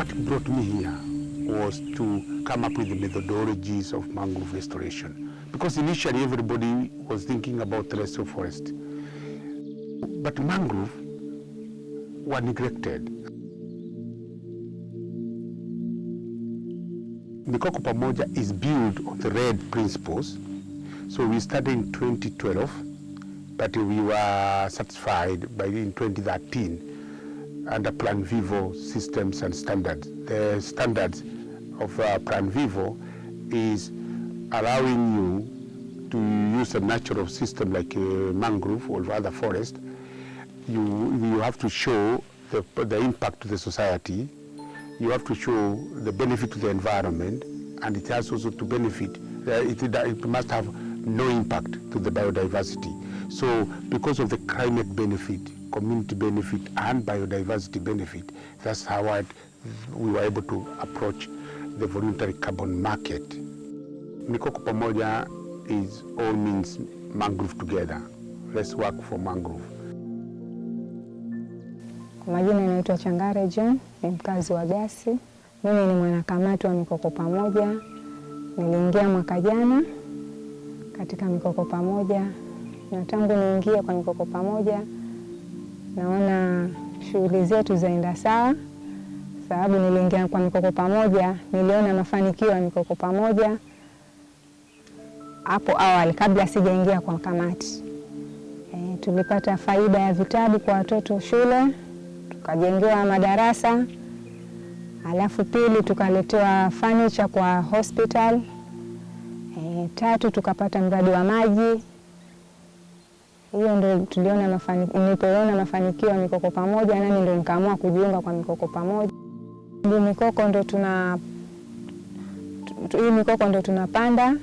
What brought me here was to come up with the methodologies of mangrove restoration. Because initially everybody was thinking about terrestrial forest. But mangrove were neglected. Mikoko Pamoja is built on the RED principles. So we started in 2012, but we were satisfied in 2013 under Plan Vivo systems and standards. The standards of Plan Vivo is allowing you to use a natural system like mangrove or other forest. You have to show the impact to the society. You have to show the benefit to the environment, and it has also to benefit. It must have no impact to the biodiversity. So because of the climate benefit, community benefit, and biodiversity benefit, that's how we were able to approach the voluntary carbon market. Mikoko Pamoja is all means mangrove together. Let's work for mangrove. Kwa majina naitwa Changare John, ni mkazi wa Gasi. Mimi ni mwanakamati wa Mikoko Pamoja. Niliingia mwaka jana katika Mikoko Pamoja, na tangu niingie kwa Mikoko Pamoja naona shughuli zetu zaenda sawa, sababu niliingia kwa Mikoko Pamoja niliona mafanikio ya Mikoko Pamoja hapo awali kabla sijaingia kwa kamati. Tulipata faida ya vitabu kwa watoto shule, tukajengewa madarasa, alafu pili tukaletewa furniture kwa hospital, tatu tukapata mradi wa maji. Hiyo ndio tuliona nilipoona mafanikio ya Mikoko Pamoja, nami ndio nikaamua kujiunga kwa Mikoko Pamoja. Mikoko ndio hii mikoko ndio tunapanda,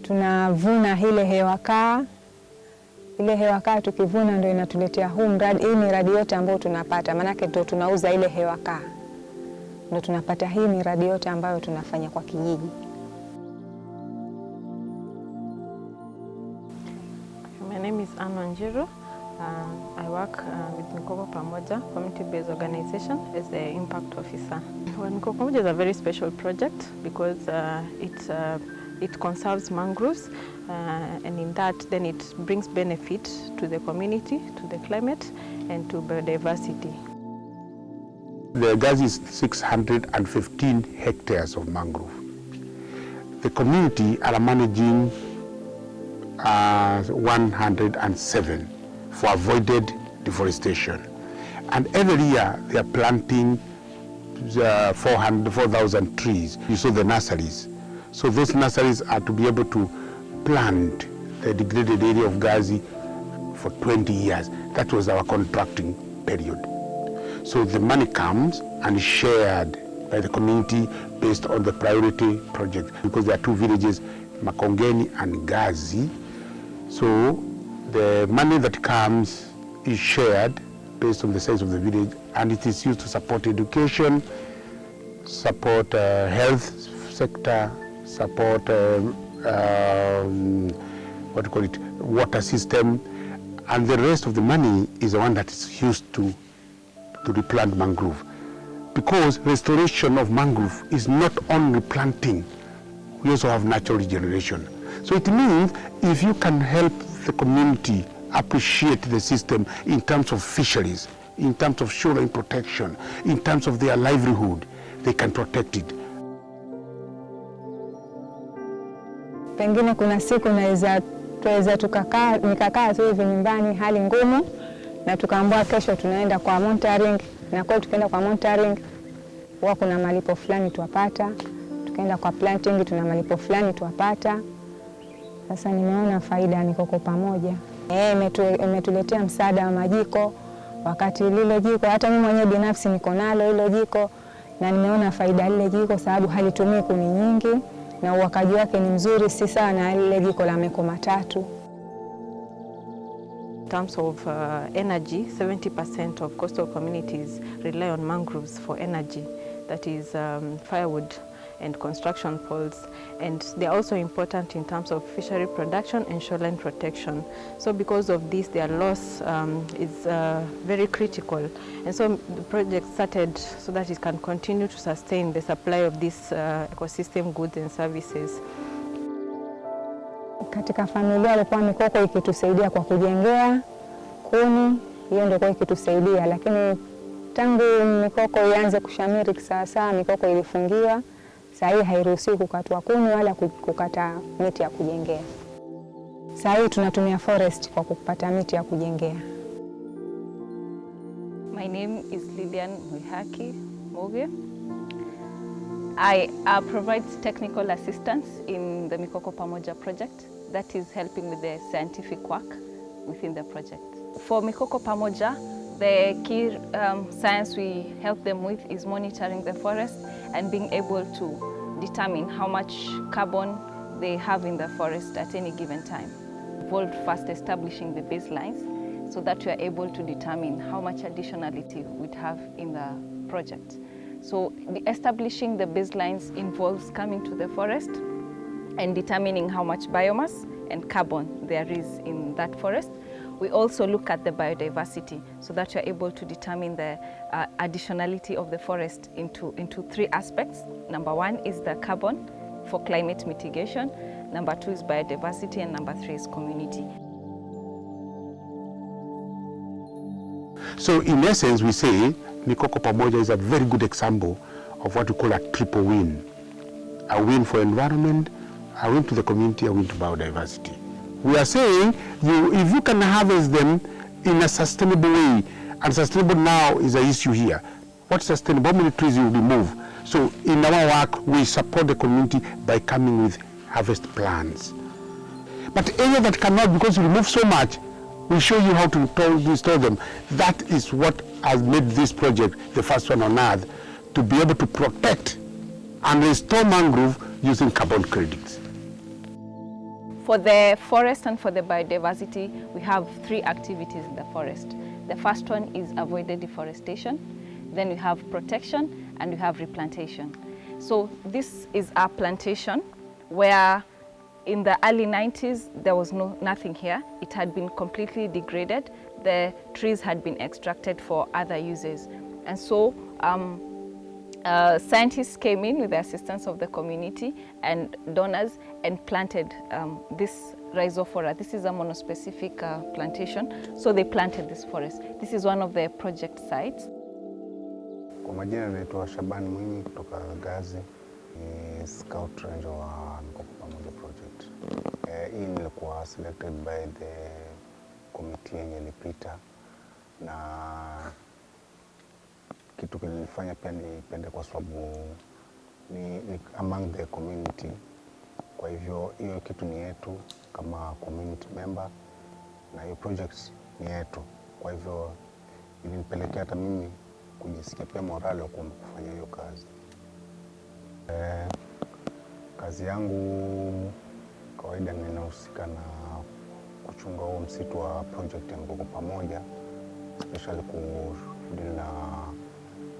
tunavuna ile hewa kaa. Ile hewa kaa tukivuna ndio inatuletea huu mradi, hii miradi yote ambayo tunapata, manake ndio tunauza ile hewa kaa. Ndio tunapata hii miradi yote ambayo tunafanya kwa kijiji. My name is Anna Njiro. I work with Mikoko Pamoja, community-based organization, as the impact officer. Well, Mikoko Pamoja is a very special project because it conserves mangroves, and in that then it brings benefit to the community, to the climate, and to biodiversity. The Gazi is 615 hectares of mangrove. The community are managing 107 for avoided deforestation. And every year they are planting 4,000 trees. You saw the nurseries. So those nurseries are to be able to plant the degraded area of Gazi for 20 years. That was our contracting period. So the money comes and is shared by the community based on the priority project, because there are two villages, Makongeni and Gazi. So the money that comes is shared based on the size of the village, and it is used to support education, support health sector, support water system, and the rest of the money is the one that is used to replant mangrove. Because restoration of mangrove is not only planting, we also have natural regeneration. So it means if you can help the community appreciate the system in terms of fisheries, in terms of shoreline protection, in terms of their livelihood, they can protect it. Pengine kuna siku tuweza nikakaa tu hivi nyumbani hali ngumu, na tukaambiwa kesho tunaenda kwa monitoring, na kwa tukaenda kwa monitoring huwa kuna malipo fulani tuwapata, tukaenda kwa planting tuna malipo fulani tuwapata. Sasa nimeona faida ya Mikoko Pamoja. Imetuletea msaada wa majiko, wakati lile jiko hata mimi mwenyewe binafsi niko nalo hilo jiko, na nimeona faida lile jiko sababu halitumii kuni nyingi na uwakaji wake ni mzuri, si sawa na lile jiko la meko matatu. In terms of energy, 70% of coastal communities rely on mangroves for energy, that is firewood. and construction poles. And they're also important in terms of fishery production and shoreline protection. So because of this, their loss is very critical. And so the project started so that it can continue to sustain the supply of these ecosystem goods and services. Katika familia ilikuwa mikoko ikitusaidia kwa kujengea kuni, hiyo ndio kwa ikitusaidia, lakini tangu mikoko ianze kushamiri kisawasawa, mikoko ilifungiwa. Sasa hii hairuhusiwi kukatwa kuni wala kukata miti ya kujengea. Sasa hii tunatumia forest kwa kupata miti ya kujengea. My name is Lilian Mwihaki Moge. I provide technical assistance in the Mikoko Pamoja project that is helping with the scientific work within the project. For Mikoko Pamoja, the key science we help them with is monitoring the forest and being able to determine how much carbon they have in the forest at any given time. Involved first establishing the baselines so that we are able to determine how much additionality we'd have in the project. So establishing the baselines involves coming to the forest and determining how much biomass and carbon there is in that forest. We also look at the biodiversity so that you're able to determine the additionality of the forest into three aspects. Number one is the carbon for climate mitigation. Number two is biodiversity, and number three is community. So in essence, we say Mikoko Pamoja is a very good example of what we call a triple win. A win for environment, a win to the community, a win to biodiversity. We are saying if you can harvest them in a sustainable way, and sustainable now is an issue here. What sustainable? How many trees you remove? So in our work, we support the community by coming with harvest plans. But area that cannot, because you remove so much, we show you how to restore them. That is what has made this project the first one on earth to be able to protect and restore mangrove using carbon credits. For the forest and for the biodiversity, we have three activities in the forest. The first one is avoided deforestation, then we have protection, and we have replantation. So this is our plantation where in the early 90s, there was nothing here. It had been completely degraded. The trees had been extracted for other uses. And so scientists came in with the assistance of the community and donors and planted this rhizophora. This is a monospecific plantation. So they planted this forest. This is one of the project sites. Kwa majina naitwa Shabani Mwinyi kutoka Gazi, ni Scout Ranger wa Mikoko Pamoja project. Hii nilikuwa selected by the committee yenye ilipita, na kitu kilifanya pia nipende kwa sababu ni among the community. Kwa hivyo hiyo kitu ni yetu kama community member, na hiyo project ni yetu. Kwa hivyo ilinipelekea hata mimi kujisikia pia morale wa kufanya hiyo kazi. Kazi yangu kawaida ninahusika na kuchunga huo msitu wa project ya Mikoko Pamoja, especially kudili na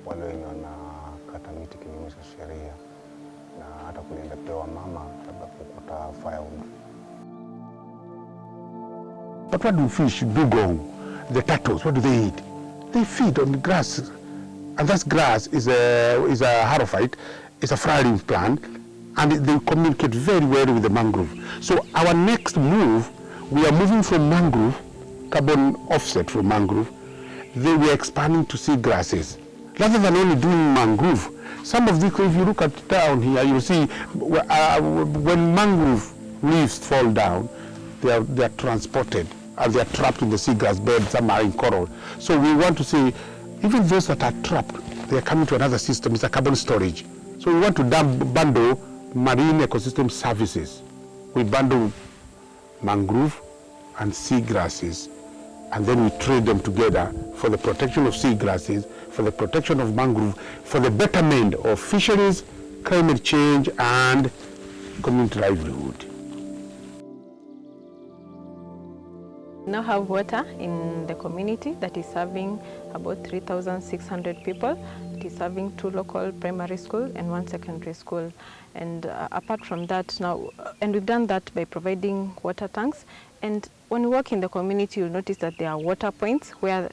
wale wenye wanakata miti kinyume cha sheria, na hata kulinda pia wamama labda kukuta firewood. But what do fish do go? The turtles, what do they eat? They feed on the grass, and that grass is a harophyte, it's a flowering plant, and they communicate very well with the mangrove. So our next move, we are moving from mangrove, carbon offset from mangrove, then we are expanding to sea grasses. Rather than only doing mangrove, some of these, if you look at down here, you'll see when mangrove leaves fall down, they are transported and they are trapped in the seagrass bed, some are in coral. So we want to say, even those that are trapped, they are coming to another system, it's a carbon storage. So we want to bundle marine ecosystem services. We bundle mangrove and seagrasses, and then we trade them together for the protection of seagrasses, for the protection of mangrove, for the betterment of fisheries, climate change, and community livelihood. We now have water in the community that is serving about 3,600 people. that is serving 2 local primary school and 1 secondary school. And apart from that now, and we've done that by providing water tanks. And when you work in the community, you'll notice that there are water points where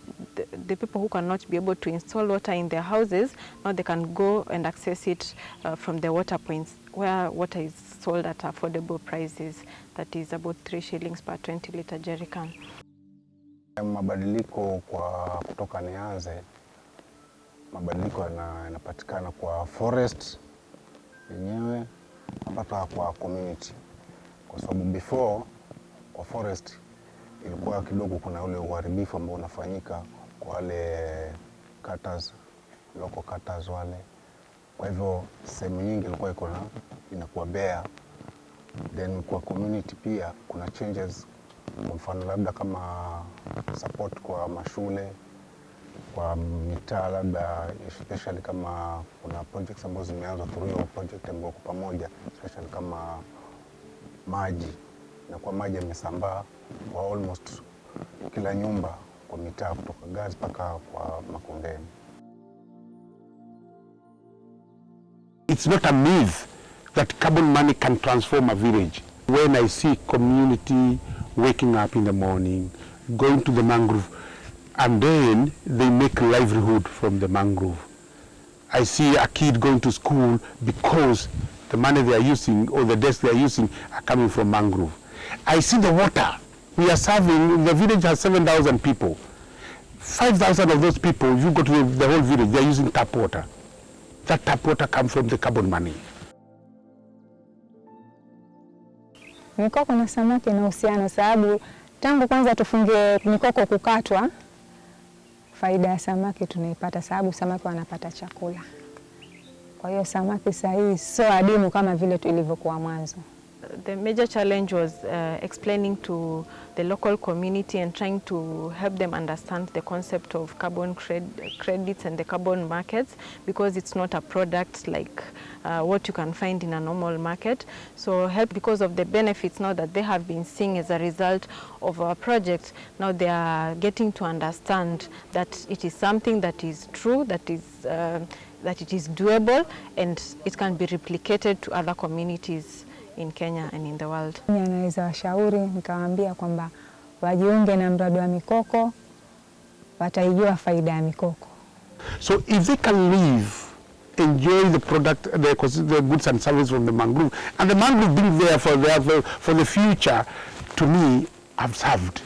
the people who cannot be able to install water in their houses, now they can go and access it from the water points, where water is sold at affordable prices, that is about 3 shillings per 20-liter jerrycan. Mabadiliko kutoka nianze, mabadiliko yanapatikana kwa forest yenyewe, hata kwa community. Kwa sababu before kwa forest ilikuwa kidogo kuna ule uharibifu ambao unafanyika kwa wale cutters, local cutters wale. Kwa hivyo sehemu nyingi ilikuwa inakuwa bare. Then kwa community pia kuna changes, kwa mfano labda kama support kwa mashule, kwa mitaa, labda especially kama kuna projects ambazo zimeanza through your project Mikoko Pamoja, especially kama maji, na kwa maji yamesambaa kwa almost kila nyumba kwa mitaa, kutoka gas mpaka kwa makondeni. It's not a myth that carbon money can transform a village. When I see community waking up in the morning, going to the mangrove, and then they make livelihood from the mangrove. I see a kid going to school because the money they are using or the desk they are using are coming from mangrove. I see the water. We are serving, the village has 7,000 people. 5,000 of those people, if you go to the whole village, they are using tap water. That tap water comes from the carbon money. Mikoko na samaki na uhusiano, sababu tangu kwanza tufunge mikoko kukatwa, faida ya samaki tunaipata, sababu samaki wanapata chakula. Kwa hiyo samaki sahihi sio adimu kama vile ilivyokuwa mwanzo. The major challenge was explaining to the local community and trying to help them understand the concept of carbon credits and the carbon markets, because it's not a product like what you can find in a normal market. So help because of the benefits now that they have been seeing as a result of our project. Now they are getting to understand that it is something that is true, that it is doable, and it can be replicated to other communities in Kenya and in the world. Naweza washauri nikawaambia kwamba wajiunge na mradi wa mikoko, wataijua faida ya mikoko. So if they can live, enjoy the product, the goods and services from the mangrove, and the mangrove being there for the future, to me, have served.